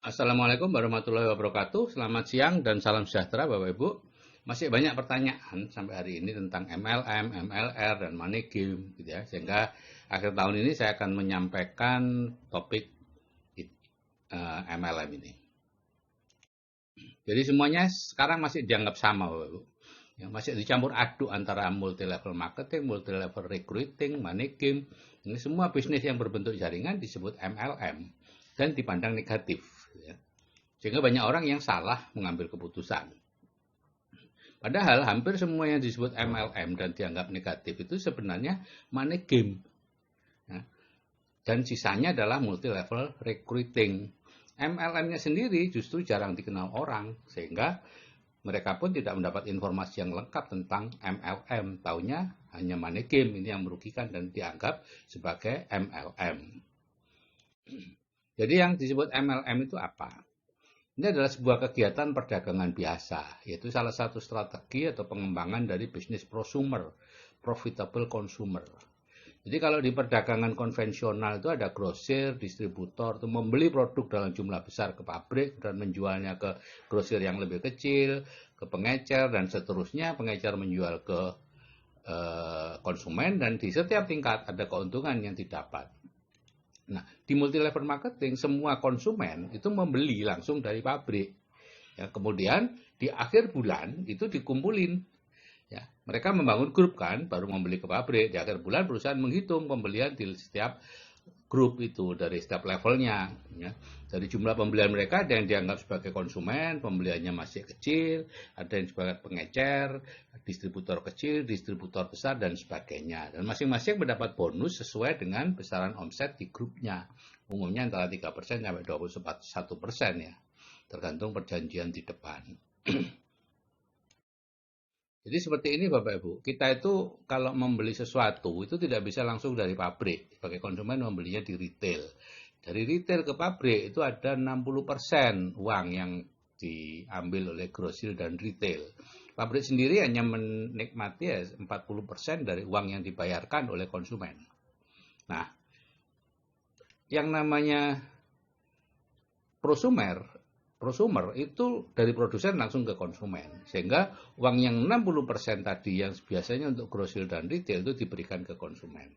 Assalamualaikum warahmatullahi wabarakatuh. Selamat siang dan salam sejahtera Bapak Ibu. Masih banyak pertanyaan sampai hari ini tentang MLM, MLR, dan money game gitu ya. Sehingga akhir tahun ini saya akan menyampaikan topik MLM ini. Jadi semuanya sekarang masih dianggap sama Bapak Ibu. Ya, masih dicampur aduk antara multi level marketing, multi level recruiting, money game. Ini semua bisnis yang berbentuk jaringan disebut MLM dan dipandang negatif. Ya. Sehingga banyak orang yang salah mengambil keputusan. Padahal hampir semua yang disebut MLM dan dianggap negatif itu sebenarnya money game. Ya. Dan sisanya adalah multi level recruiting. MLM-nya sendiri justru jarang dikenal orang, sehingga mereka pun tidak mendapat informasi yang lengkap tentang MLM. Taunya hanya money game, ini yang merugikan dan dianggap sebagai MLM. Jadi yang disebut MLM itu apa? Ini adalah sebuah kegiatan perdagangan biasa, yaitu salah satu strategi atau pengembangan dari bisnis prosumer, profitable consumer. Jadi kalau di perdagangan konvensional itu ada grosir, distributor, itu membeli produk dalam jumlah besar ke pabrik dan menjualnya ke grosir yang lebih kecil, ke pengecer, dan seterusnya. Pengecer menjual ke konsumen, dan di setiap tingkat ada keuntungan yang didapat. Nah, di multi level marketing semua konsumen itu membeli langsung dari pabrik. Ya, kemudian di akhir bulan itu dikumpulin. Ya, mereka membangun grup kan, baru membeli ke pabrik. Di akhir bulan perusahaan menghitung pembelian di setiap grup itu dari setiap levelnya. Ya. Dari jumlah pembelian mereka ada yang dianggap sebagai konsumen, pembeliannya masih kecil, ada yang sebagai pengecer, distributor kecil, distributor besar, dan sebagainya. Dan masing-masing mendapat bonus sesuai dengan besaran omset di grupnya. Umumnya antara 3% sampai 21% ya, tergantung perjanjian di depan. Jadi seperti ini Bapak Ibu, kita itu kalau membeli sesuatu itu tidak bisa langsung dari pabrik. Sebagai konsumen membelinya di retail. Dari retail ke pabrik itu ada 60% uang yang diambil oleh grosir dan retail. Pabrik sendiri hanya menikmati 40% dari uang yang dibayarkan oleh konsumen. Nah, yang namanya prosumer itu dari produsen langsung ke konsumen. Sehingga uang yang 60% tadi yang biasanya untuk grosir dan retail itu diberikan ke konsumen.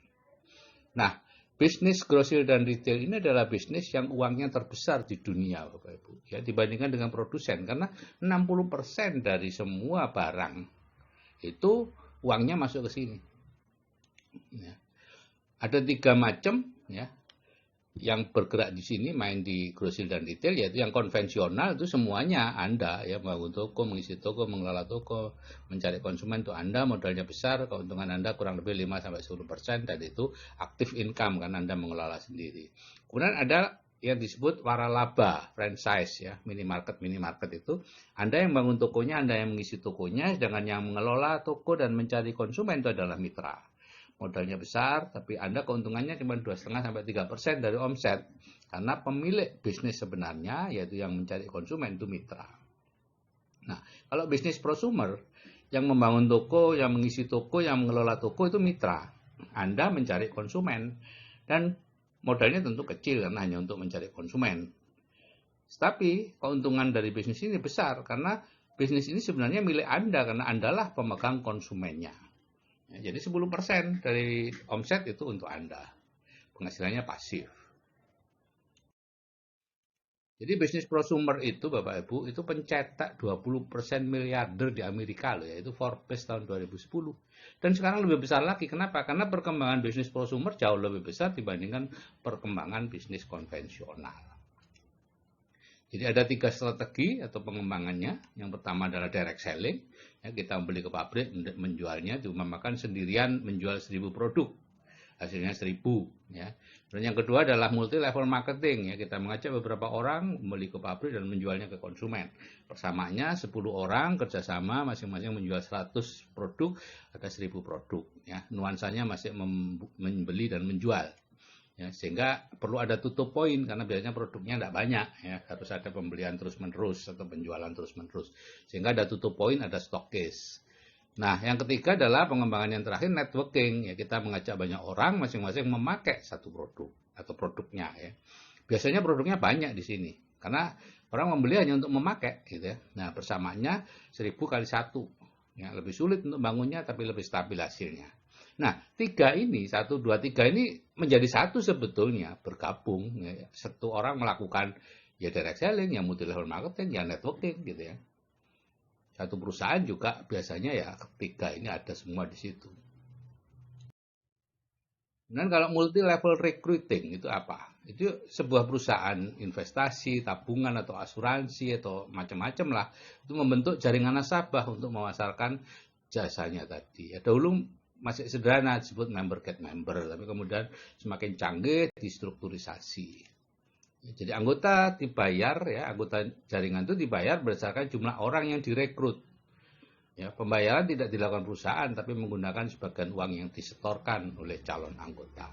Nah, bisnis grosir dan retail ini adalah bisnis yang uangnya terbesar di dunia, Bapak Ibu. Ya, dibandingkan dengan produsen. Karena 60% dari semua barang itu uangnya masuk ke sini. Ya. Ada 3 macam ya yang bergerak di sini, main di grosir dan retail, yaitu yang konvensional itu semuanya Anda ya, membangun toko, mengisi toko, mengelola toko, mencari konsumen itu Anda, modalnya besar, keuntungan Anda kurang lebih 5-10%, dan itu aktif income kan Anda mengelola sendiri. Kemudian ada yang disebut waralaba, franchise ya, minimarket itu Anda yang bangun tokonya, Anda yang mengisi tokonya, sedangkan yang mengelola toko dan mencari konsumen itu adalah mitra. Modalnya besar, tapi Anda keuntungannya cuma 2,5-3% dari omset. Karena pemilik bisnis sebenarnya, yaitu yang mencari konsumen, itu mitra. Nah, kalau bisnis prosumer, yang membangun toko, yang mengisi toko, yang mengelola toko, itu mitra. Anda mencari konsumen. Dan modalnya tentu kecil, karena hanya untuk mencari konsumen. Tapi keuntungan dari bisnis ini besar, karena bisnis ini sebenarnya milik Anda, karena Andalah pemegang konsumennya. Ya, jadi 10% dari omset itu untuk Anda. Penghasilannya pasif. Jadi bisnis prosumer itu Bapak Ibu itu pencetak 20% miliarder di Amerika loh, yaitu Forbes tahun 2010. Dan sekarang lebih besar lagi. Kenapa? Karena perkembangan bisnis prosumer jauh lebih besar dibandingkan perkembangan bisnis konvensional. Jadi ada 3 strategi atau pengembangannya. Yang pertama adalah direct selling. Ya, kita beli ke pabrik, menjualnya, diumpamakan sendirian menjual 1000 produk. Hasilnya 1000. Ya. Dan yang kedua adalah multi level marketing. Ya, kita mengajak beberapa orang membeli ke pabrik dan menjualnya ke konsumen. Persamaannya 10 orang kerjasama, masing-masing menjual 100 produk, ada 1000 produk. Ya. Nuansanya masih membeli dan menjual. Ya, sehingga perlu ada tutup poin karena biasanya produknya tidak banyak ya, harus ada pembelian terus menerus atau penjualan terus menerus, sehingga ada tutup poin, ada stokis. Nah, yang ketiga adalah pengembangan yang terakhir, networking ya, kita mengajak banyak orang masing-masing memakai satu produk atau produknya ya. Biasanya produknya banyak di sini Karena orang membeli hanya untuk memakai gitu ya. Nah, persamaannya 1000 kali 1. Ya, lebih sulit untuk bangunnya tapi lebih stabil hasilnya. Nah, 3 ini, 1, 2, 3 ini menjadi satu sebetulnya, bergabung. Ya. Satu orang melakukan ya direct selling, ya multi level marketing, ya networking gitu ya. Satu perusahaan juga biasanya ya ketiga ini ada semua di situ. Dan kalau multi level recruiting itu apa? Itu sebuah perusahaan investasi, tabungan atau asuransi atau macam-macam lah. Itu membentuk jaringan nasabah untuk memasarkan jasanya tadi. Ya, dahulu masih sederhana disebut member get member, tapi kemudian semakin canggih distrukturisasi. Jadi anggota dibayar ya, anggota jaringan itu dibayar berdasarkan jumlah orang yang direkrut. Ya, pembayaran tidak dilakukan perusahaan tapi menggunakan sebagian uang yang disetorkan oleh calon anggota.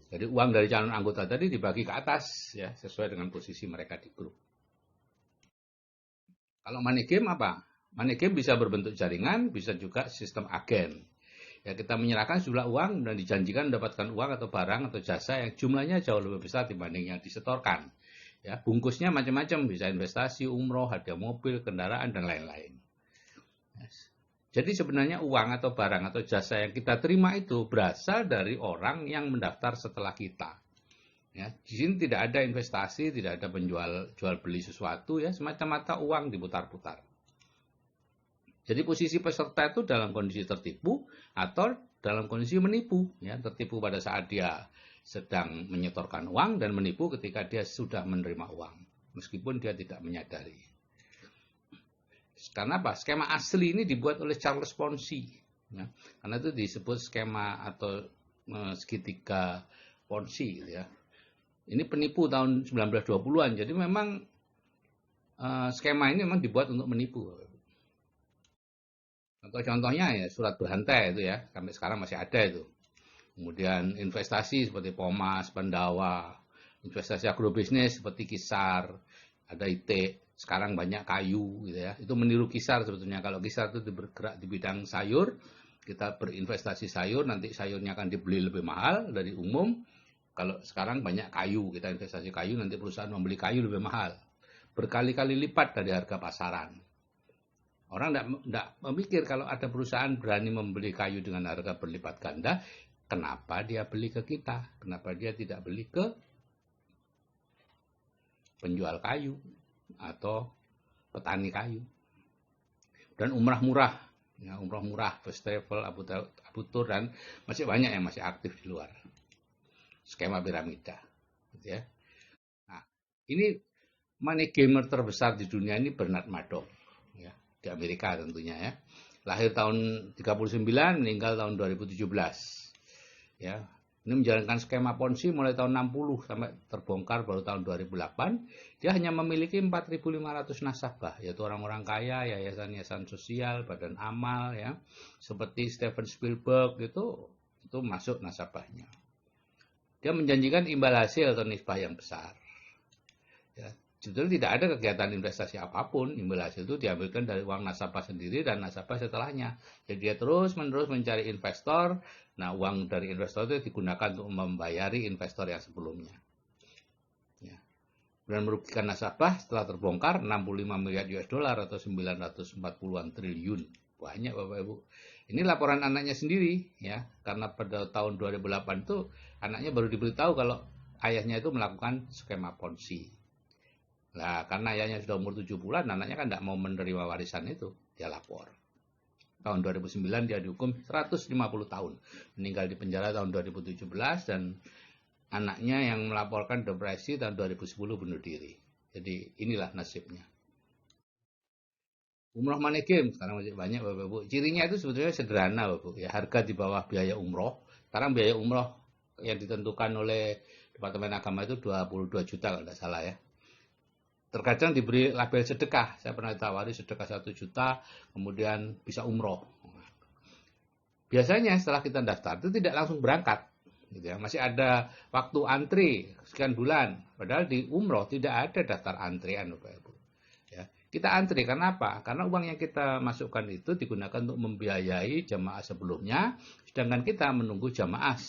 Jadi uang dari calon anggota tadi dibagi ke atas ya, sesuai dengan posisi mereka di grup. Kalau money game apa? Money game bisa berbentuk jaringan, bisa juga sistem agen. Ya, kita menyerahkan sejumlah uang dan dijanjikan mendapatkan uang atau barang atau jasa yang jumlahnya jauh lebih besar dibanding yang disetorkan. Ya, bungkusnya macam-macam, bisa investasi, umroh, hadiah mobil, kendaraan dan lain-lain. Jadi sebenarnya uang atau barang atau jasa yang kita terima itu berasal dari orang yang mendaftar setelah kita. Ya, di sini tidak ada investasi, tidak ada jual beli sesuatu ya, semata-mata uang diputar-putar. Jadi posisi peserta itu dalam kondisi tertipu atau dalam kondisi menipu, ya, tertipu pada saat dia sedang menyetorkan uang dan menipu ketika dia sudah menerima uang, meskipun dia tidak menyadari. Karena apa? Skema asli ini dibuat oleh Charles Ponzi. Ya. Karena itu disebut skema atau segitiga Ponzi. Gitu ya. Ini penipu tahun 1920-an. Jadi memang skema ini memang dibuat untuk menipu. Atau contohnya ya surat berhantai itu ya. Sampai sekarang masih ada itu. Kemudian investasi seperti Pomas, Pandawa. Investasi agrobisnis seperti Kisar. Ada IT. Sekarang banyak kayu gitu ya. Itu meniru Kisar sebetulnya. Kalau Kisar itu bergerak di bidang sayur, kita berinvestasi sayur, nanti sayurnya akan dibeli lebih mahal dari umum. Kalau sekarang banyak kayu, kita investasi kayu, nanti perusahaan membeli kayu lebih mahal. Berkali-kali lipat dari harga pasaran. Orang tidak memikir kalau ada perusahaan berani membeli kayu dengan harga berlipat ganda, kenapa dia beli ke kita? Kenapa dia tidak beli ke penjual kayu atau petani kayu? Dan umrah murah, ya, umrah murah, First Travel, Abu Tur, dan masih banyak yang masih aktif di luar. Skema piramida, gitu ya. Nah, ini money gamer terbesar di dunia ini Bernard Madoff, ya, di Amerika tentunya ya. Lahir tahun 39, meninggal tahun 2017. Ya, ini menjalankan skema Ponzi mulai tahun 60 sampai terbongkar baru tahun 2008. Dia hanya memiliki 4.500 nasabah, yaitu orang-orang kaya, yayasan-yayasan sosial, badan amal, ya, seperti Steven Spielberg itu masuk nasabahnya. Dia menjanjikan imbal hasil atau nisbah yang besar. Ya, sebetulnya tidak ada kegiatan investasi apapun, imbal hasil itu diambilkan dari uang nasabah sendiri dan nasabah setelahnya. Jadi dia terus-menerus mencari investor. Nah, uang dari investor itu digunakan untuk membayari investor yang sebelumnya. Ya. Dan merugikan nasabah setelah terbongkar 65 miliar US dollar atau 940-an triliun. Banyak Bapak Ibu. Ini laporan anaknya sendiri ya, karena pada tahun 2008 itu anaknya baru diberitahu kalau ayahnya itu melakukan skema Ponzi. Nah, karena ayahnya sudah umur 7 bulan, anaknya kan tidak mau menerima warisan itu, dia lapor. Tahun 2009 dia dihukum 150 tahun. Meninggal di penjara tahun 2017 dan anaknya yang melaporkan depresi tahun 2010 bunuh diri. Jadi inilah nasibnya. Umroh money game sekarang masih banyak Bapak Ibu. Cirinya itu sebetulnya sederhana Bapak Ibu. Ya, harga di bawah biaya umroh. Sekarang biaya umroh yang ditentukan oleh Departemen Agama itu 22 juta kalau tidak salah ya. Terkadang diberi label sedekah. Saya pernah ditawari sedekah 1 juta, kemudian bisa umroh. Biasanya setelah kita daftar itu tidak langsung berangkat. Gitu ya. Masih ada waktu antri sekian bulan. Padahal di umroh tidak ada daftar antrian Bapak Ibu. Ya. Kita antri karena apa? Karena uang yang kita masukkan itu digunakan untuk membiayai jamaah sebelumnya, sedangkan kita menunggu jamaah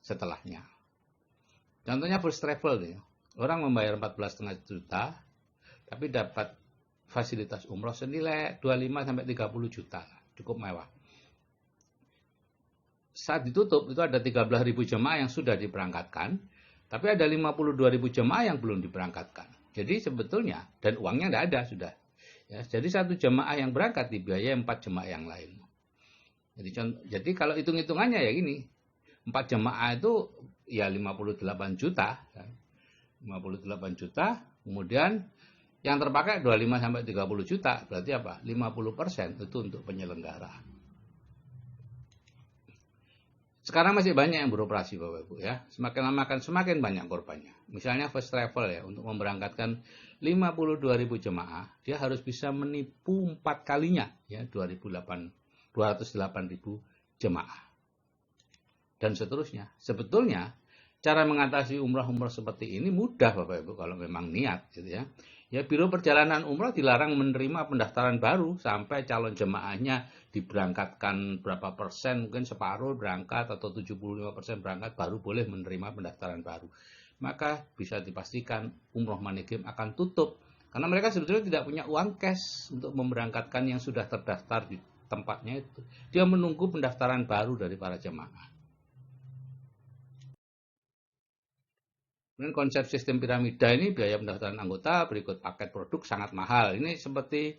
setelahnya. Contohnya first travel nih. Orang membayar 14,5 juta, tapi dapat fasilitas umroh senilai 25 sampai 30 juta, cukup mewah. Saat ditutup itu ada 13.000 jemaah yang sudah diberangkatkan, tapi ada 52.000 jemaah yang belum diberangkatkan. Jadi sebetulnya, dan uangnya tidak ada sudah. Ya, jadi satu jemaah yang berangkat dibiayai 4 jemaah yang lain. Jadi kalau hitung-hitungannya ya gini, 4 jemaah itu ya 58 juta. 58 juta, kemudian yang terpakai 25 sampai 30 juta, berarti apa? 50% itu untuk penyelenggara. Sekarang masih banyak yang beroperasi Bapak Ibu ya. Semakin lama akan semakin banyak korbannya. Misalnya First Travel ya, untuk memberangkatkan 52.000 jemaah, dia harus bisa menipu 4 kalinya ya, 208.000 jemaah. Dan seterusnya. Sebetulnya cara mengatasi umrah-umrah seperti ini mudah Bapak Ibu kalau memang niat gitu ya. Ya, Biro Perjalanan Umrah dilarang menerima pendaftaran baru sampai calon jemaahnya diberangkatkan berapa persen, mungkin separuh berangkat atau 75% berangkat, baru boleh menerima pendaftaran baru. Maka bisa dipastikan umroh Money Game akan tutup karena mereka sebetulnya tidak punya uang cash untuk memberangkatkan yang sudah terdaftar di tempatnya itu. Dia menunggu pendaftaran baru dari para jemaah. Kemudian konsep sistem piramida ini biaya pendaftaran anggota berikut paket produk sangat mahal. Ini seperti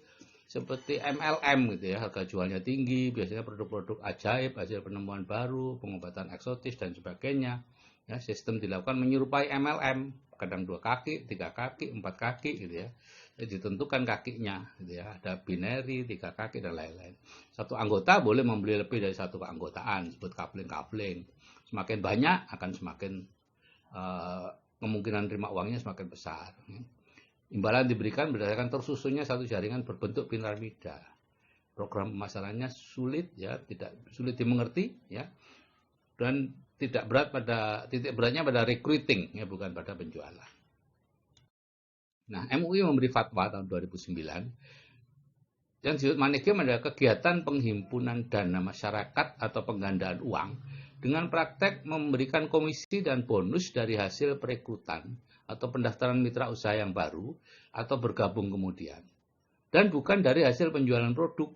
MLM gitu ya, harga jualnya tinggi, biasanya produk-produk ajaib, hasil penemuan baru, pengobatan eksotis dan sebagainya. Ya, sistem dilakukan menyerupai MLM, kadang 2 kaki, 3 kaki, 4 kaki gitu ya. Jadi ditentukan kakinya gitu ya, ada binary, 3 kaki dan lain-lain. Satu anggota boleh membeli lebih dari satu keanggotaan, disebut coupling-coupling. Semakin banyak akan semakin kemungkinan terima uangnya semakin besar. Imbalan diberikan berdasarkan tersusunnya satu jaringan berbentuk piramida. Program pemasarannya sulit ya, tidak sulit dimengerti ya, dan tidak berat pada titik beratnya pada recruiting ya, bukan pada penjualan. Nah, MUI memberi fatwa tahun 2009 yang disebut Money Game adalah kegiatan penghimpunan dana masyarakat atau penggandaan uang dengan praktek memberikan komisi dan bonus dari hasil perekrutan atau pendaftaran mitra usaha yang baru atau bergabung kemudian. Dan bukan dari hasil penjualan produk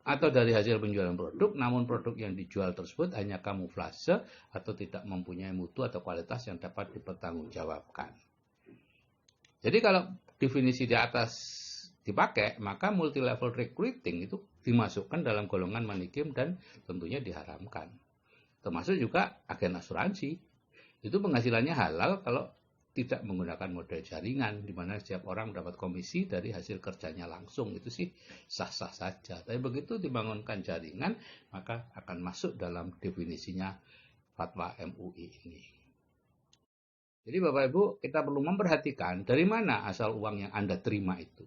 atau dari hasil penjualan produk, namun produk yang dijual tersebut hanya kamuflase atau tidak mempunyai mutu atau kualitas yang dapat dipertanggungjawabkan. Jadi kalau definisi di atas dipakai, maka multi level recruiting itu dimasukkan dalam golongan money game dan tentunya diharamkan. Termasuk juga agen asuransi. Itu penghasilannya halal kalau tidak menggunakan model jaringan, di mana setiap orang mendapat komisi dari hasil kerjanya langsung. Itu sih sah-sah saja. Tapi begitu dibangunkan jaringan, maka akan masuk dalam definisinya fatwa MUI ini. Jadi Bapak Ibu, kita perlu memperhatikan dari mana asal uang yang Anda terima itu.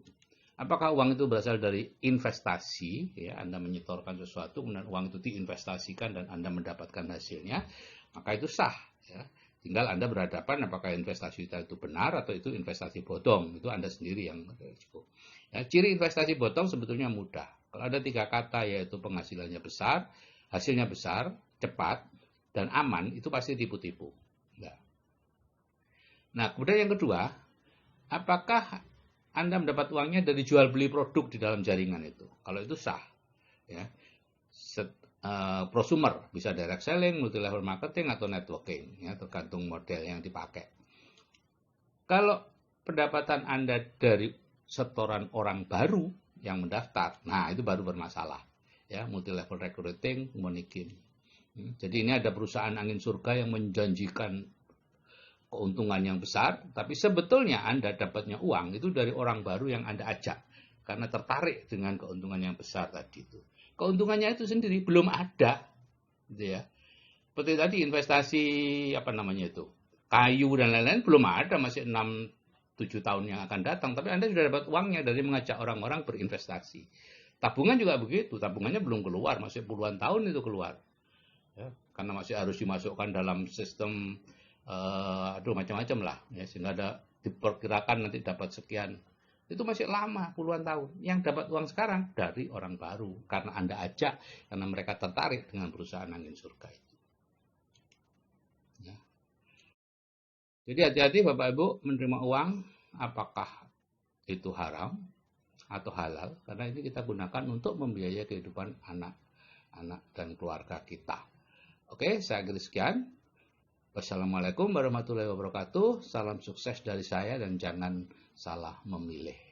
Apakah uang itu berasal dari investasi, ya, Anda menyetorkan sesuatu, kemudian uang itu diinvestasikan dan Anda mendapatkan hasilnya, maka itu sah. Ya. Tinggal Anda berhadapan apakah investasi itu benar atau itu investasi bodong. Itu Anda sendiri yang risiko. Ya, ciri investasi bodong sebetulnya mudah. Kalau ada 3 kata, yaitu penghasilannya besar, hasilnya besar, cepat, dan aman, itu pasti tipu-tipu. Ya. Nah, kemudian yang kedua, apakah Anda mendapat uangnya dari jual beli produk di dalam jaringan itu? Kalau itu sah, ya. Prosumer bisa direct selling, multi level marketing atau networking, ya, tergantung model yang dipakai. Kalau pendapatan Anda dari setoran orang baru yang mendaftar, nah itu baru bermasalah, ya, multi level recruiting, money game. Jadi ini ada perusahaan angin surga yang menjanjikan keuntungan yang besar, tapi sebetulnya Anda dapatnya uang itu dari orang baru yang Anda ajak karena tertarik dengan keuntungan yang besar tadi itu. Keuntungannya itu sendiri belum ada, gitu ya. Seperti tadi investasi apa namanya itu, kayu dan lain-lain belum ada, masih 6-7 tahun yang akan datang, tapi Anda sudah dapat uangnya dari mengajak orang-orang berinvestasi. Tabungan juga begitu, tabungannya belum keluar, masih puluhan tahun itu keluar, ya, karena masih harus dimasukkan dalam sistem macam-macam lah ya, sehingga ada diperkirakan nanti dapat sekian. Itu masih lama, puluhan tahun. Yang dapat uang sekarang dari orang baru karena Anda ajak, karena mereka tertarik dengan perusahaan angin surga itu. Ya. Jadi hati-hati Bapak Ibu menerima uang, apakah itu haram atau halal, karena ini kita gunakan untuk membiayai kehidupan anak-anak dan keluarga kita. Oke, saya akhiri sekian. Wassalamualaikum warahmatullahi wabarakatuh. Salam sukses dari saya dan jangan salah memilih.